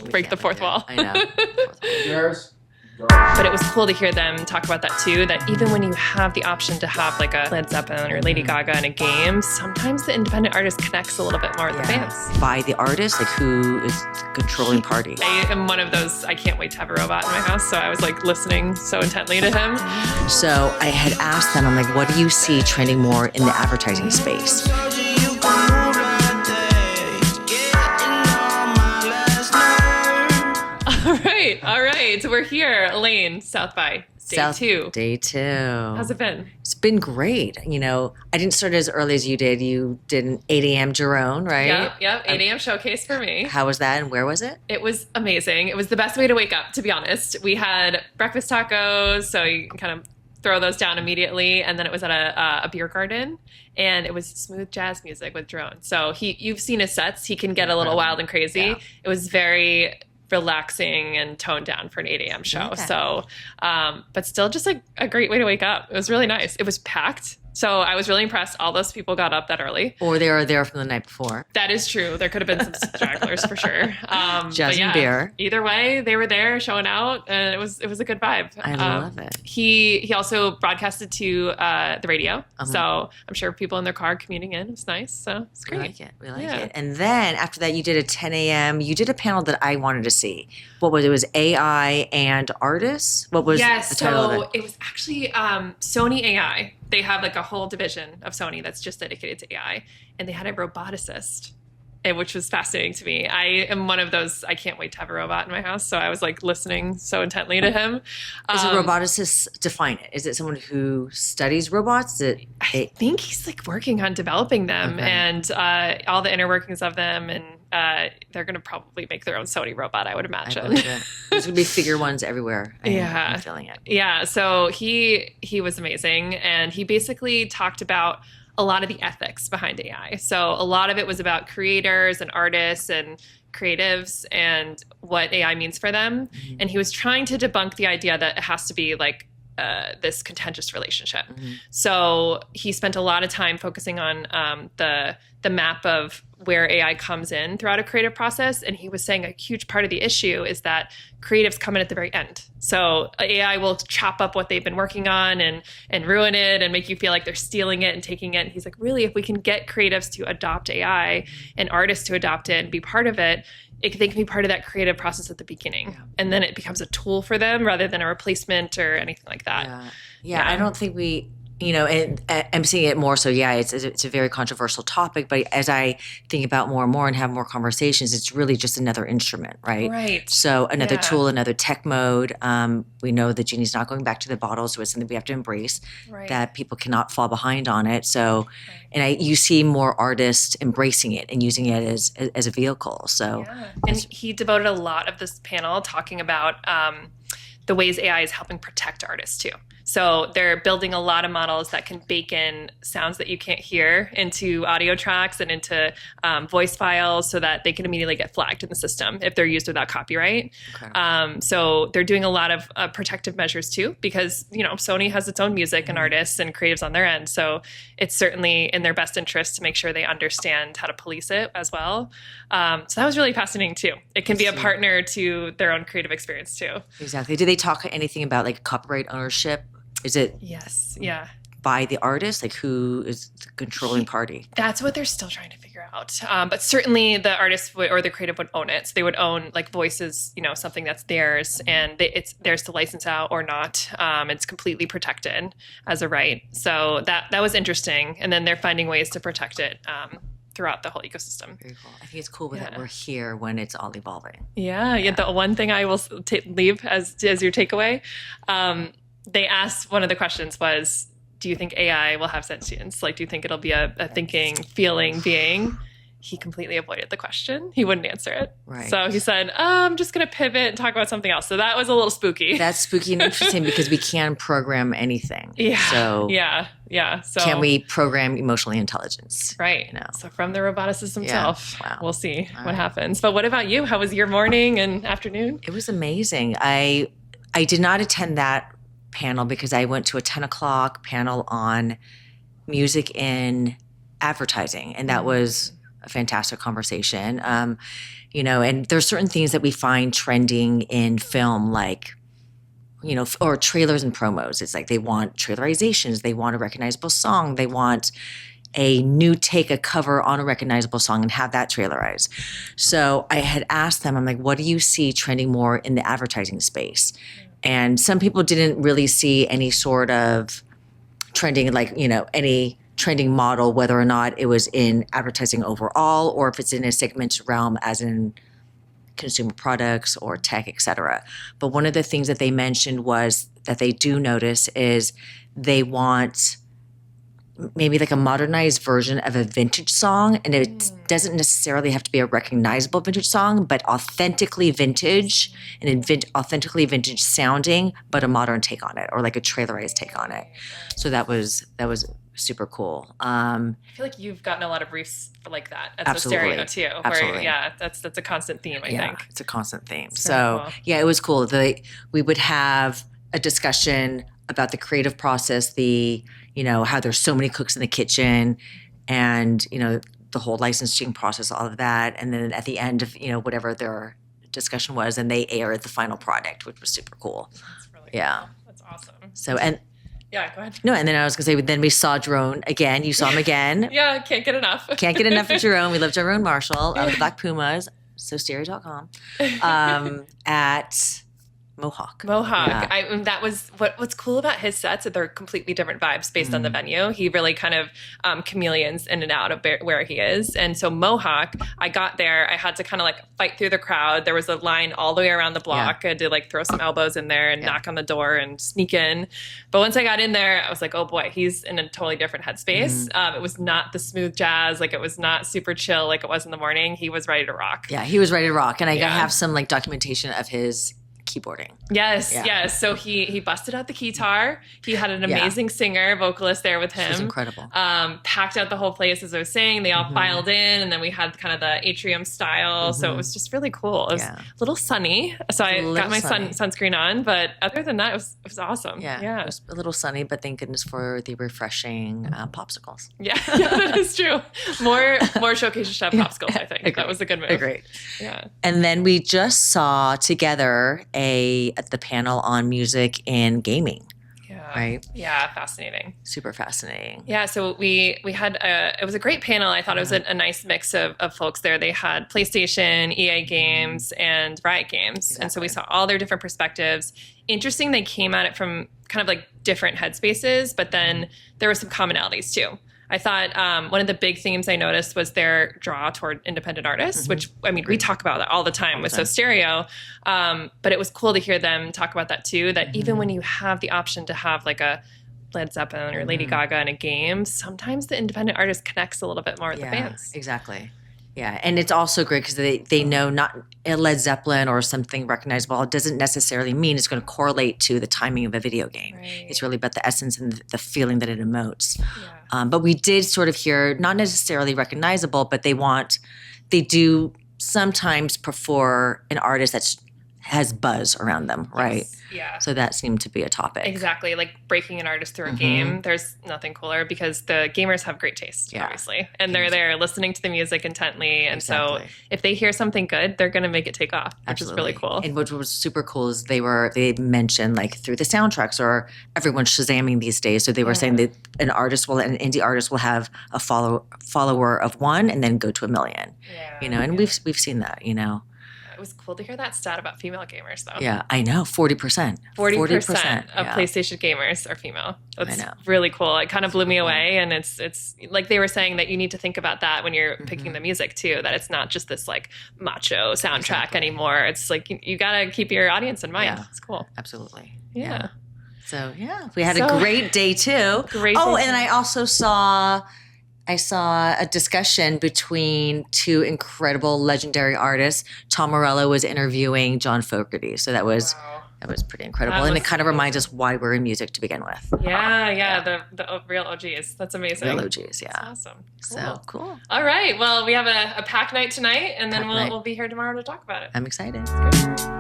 break the fourth wall. I know. Cheers. But it was cool to hear them talk about that too, that even when you have the option to have like a Led Zeppelin or Lady Gaga in a game, sometimes the independent artist connects a little bit more with the fans. By the artist, like who is the controlling party. I am one of those, I can't wait to have a robot in my house, so I was like listening so intently to him. So I had asked them, I'm like, what do you see trending more in the advertising space? All right. We're here, Elaine, South by Day 2. Day 2. How's it been? It's been great. You know, I didn't start as early as you did. You did an 8 a.m. Jaron, right? Yep. 8 a.m. showcase for me. How was that and where was it? It was amazing. It was the best way to wake up, to be honest. We had breakfast tacos, so you can kind of throw those down immediately. And then it was at a beer garden, and it was smooth jazz music with Jaron. So you've seen his sets. He can get a little wild and crazy. Yeah. It was very relaxing and toned down for an 8 a.m. show. Okay. So, but still just like a great way to wake up. It was really nice. It was packed. So I was really impressed. All those people got up that early. Or they were there from the night before. That is true. There could have been some stragglers for sure. Jazz and beer. Either way, they were there showing out, and it was a good vibe. I love it. He also broadcasted to the radio. So I'm sure people in their car commuting in. It was nice. So it's great. We like it. And then after that, you did a 10 a.m. You did a panel that I wanted to see. What was it? It was AI and artists? What was the title of it? It was actually Sony AI. They have like a whole division of Sony that's just dedicated to AI, and they had a roboticist, which was fascinating to me. I am one of those, I can't wait to have a robot in my house, so I was like listening so intently to him. Is a roboticist, define it? Is it someone who studies robots? I think he's like working on developing them and all the inner workings of them, and they're going to probably make their own Sony robot, I would imagine. I believe it. There's going to be figure ones everywhere. I'm feeling it. Yeah, so he was amazing, and he basically talked about a lot of the ethics behind AI. So a lot of it was about creators and artists and creatives and what AI means for them. Mm-hmm. And he was trying to debunk the idea that it has to be like this contentious relationship. Mm-hmm. So he spent a lot of time focusing on the map of where AI comes in throughout a creative process. And he was saying a huge part of the issue is that creatives come in at the very end. So AI will chop up what they've been working on and ruin it and make you feel like they're stealing it and taking it. And he's like, really, if we can get creatives to adopt AI and artists to adopt it and be part of it, they can be part of that creative process at the beginning. Yeah. And then it becomes a tool for them rather than a replacement or anything like that. Yeah. I don't think we... and I'm seeing it more so, it's a very controversial topic, but as I think about more and more and have more conversations, it's really just another instrument, right? Right. So another tool, another tech mode. We know the genie's not going back to the bottle, so it's something we have to embrace, that people cannot fall behind on it. So, and you see more artists embracing it and using it as a vehicle. So, and he devoted a lot of this panel talking about the ways AI is helping protect artists too. So they're building a lot of models that can bake in sounds that you can't hear into audio tracks and into voice files so that they can immediately get flagged in the system if they're used without copyright. So they're doing a lot of protective measures too, because, Sony has its own music and artists and creatives on their end. So it's certainly in their best interest to make sure they understand how to police it as well. So that was really fascinating too. It can be a partner to their own creative experience too. Exactly. Do they talk anything about like copyright ownership? Is it by the artist? Like who is the controlling party? That's what they're still trying to figure out. But certainly the artist or the creative would own it. So they would own like voices, something that's theirs, and it's theirs to license out or not. It's completely protected as a right. So that was interesting. And then they're finding ways to protect it throughout the whole ecosystem. Very cool. I think it's cool that we're here when it's all evolving. Yeah. The one thing I will leave as your takeaway, they asked, one of the questions was, do you think AI will have sentience? Like, do you think it'll be a thinking, feeling being? He completely avoided the question. He wouldn't answer it. Right. So he said, I'm just going to pivot and talk about something else. So that was a little spooky. That's spooky and interesting because we can program anything. Yeah. So yeah. So can we program emotional intelligence? Right. So from the roboticist himself, we'll see what happens. But what about you? How was your morning and afternoon? It was amazing. I did not attend that panel because I went to a 10 o'clock panel on music in advertising, and that was a fantastic conversation. And there's certain things that we find trending in film, like, or trailers and promos. It's like they want trailerizations, they want a recognizable song, they want a new take, a cover on a recognizable song and have that trailerized. So I had asked them, I'm like, what do you see trending more in the advertising space? And some people didn't really see any sort of trending, like, any trending model, whether or not it was in advertising overall or if it's in a segmented realm as in consumer products or tech, et cetera. But one of the things that they mentioned was that they do notice is they want maybe like a modernized version of a vintage song. And it doesn't necessarily have to be a recognizable vintage song, but authentically vintage and authentically vintage sounding, but a modern take on it or like a trailerized take on it. So that was super cool. I feel like you've gotten a lot of briefs like that at Absolutely. SoStereo too. Absolutely. Where, that's a constant theme, I think. It's a constant theme. It's So cool. yeah, it was cool. We would have a discussion about the creative process, how there's so many cooks in the kitchen and, the whole licensing process, all of that. And then at the end of, whatever their discussion was, and they aired the final product, which was super cool. That's really Yeah. cool. That's awesome. So, and Yeah, go ahead. no, and then I was going to say, then we saw Jaron again. You saw him again. Yeah, can't get enough. Can't get enough of Jaron. We love Jaron Marshall of the Black Pumas, SoStereo.com, at Mohawk. Mohawk. Yeah. That was what's cool about his sets that they're completely different vibes based on the venue. He really kind of chameleons in and out of where he is. And so Mohawk, I got there, I had to kind of like fight through the crowd. There was a line all the way around the block. I had to like throw some elbows in there and knock on the door and sneak in. But once I got in there, I was like, oh boy, he's in a totally different headspace. It was not the smooth jazz. Like it was not super chill like it was in the morning. He was ready to rock. Yeah, he was ready to rock. And I have some like documentation of his keyboarding. Yes. So he busted out the guitar. He had an amazing singer, vocalist there with him. It was incredible. Packed out the whole place, as I was saying. They all filed in, and then we had kind of the atrium style. So it was just really cool. It was a little sunny, so I got my sunscreen on. But other than that, it was awesome. Yeah, it was a little sunny, but thank goodness for the refreshing popsicles. Yeah, that is true. More Showcase Chef popsicles, I think. That was a good move. Agreed. Yeah. And then we just saw together at the panel on music and gaming. Yeah. Right? Yeah, fascinating. Super fascinating. Yeah, so we had it was a great panel. I thought it was a nice mix of folks there. They had PlayStation, EA games, and Riot games. Exactly. And so we saw all their different perspectives. Interesting, they came at it from kind of like different headspaces, but then there were some commonalities too. I thought one of the big themes I noticed was their draw toward independent artists, which, I mean, we talk about that all the time with SoStereo. But it was cool to hear them talk about that too, that even when you have the option to have like a Led Zeppelin or Lady Gaga in a game, sometimes the independent artist connects a little bit more with the fans. Exactly. Yeah, and it's also great because they know not a Led Zeppelin or something recognizable. It doesn't necessarily mean it's going to correlate to the timing of a video game. Right. It's really about the essence and the feeling that it emotes. Yeah. But we did sort of hear, not necessarily recognizable, but they do sometimes prefer an artist that has buzz around them, right? Yes. Yeah. So that seemed to be a topic. Exactly. Like breaking an artist through a game. There's nothing cooler because the gamers have great taste, obviously. And they're there listening to the music intently. And so if they hear something good, they're going to make it take off, which is really cool. And what was super cool is they mentioned like through the soundtracks, or everyone's Shazamming these days. So they were saying that an indie artist will have a follower of 1 and then go to 1 million, and we've seen that, It was cool to hear that stat about female gamers, though. Yeah, I know. 40%. 40% of PlayStation gamers are female. That's really cool. It kind of blew me away. And it's like they were saying that you need to think about that when you're picking the music, too, that it's not just this like macho soundtrack anymore. It's like you got to keep your audience in mind. Yeah. It's cool. Absolutely. Yeah. So, we had a great day, too. And I also saw a discussion between 2 incredible legendary artists. Tom Morello was interviewing John Fogerty. So that was pretty incredible. And it kind of reminds us why we're in music to begin with. Yeah. The real OGs. That's amazing. Real OGs, yeah. That's awesome. Cool. So cool. All right. Well, we have a pack night tonight, and then we'll be here tomorrow to talk about it. I'm excited. Good.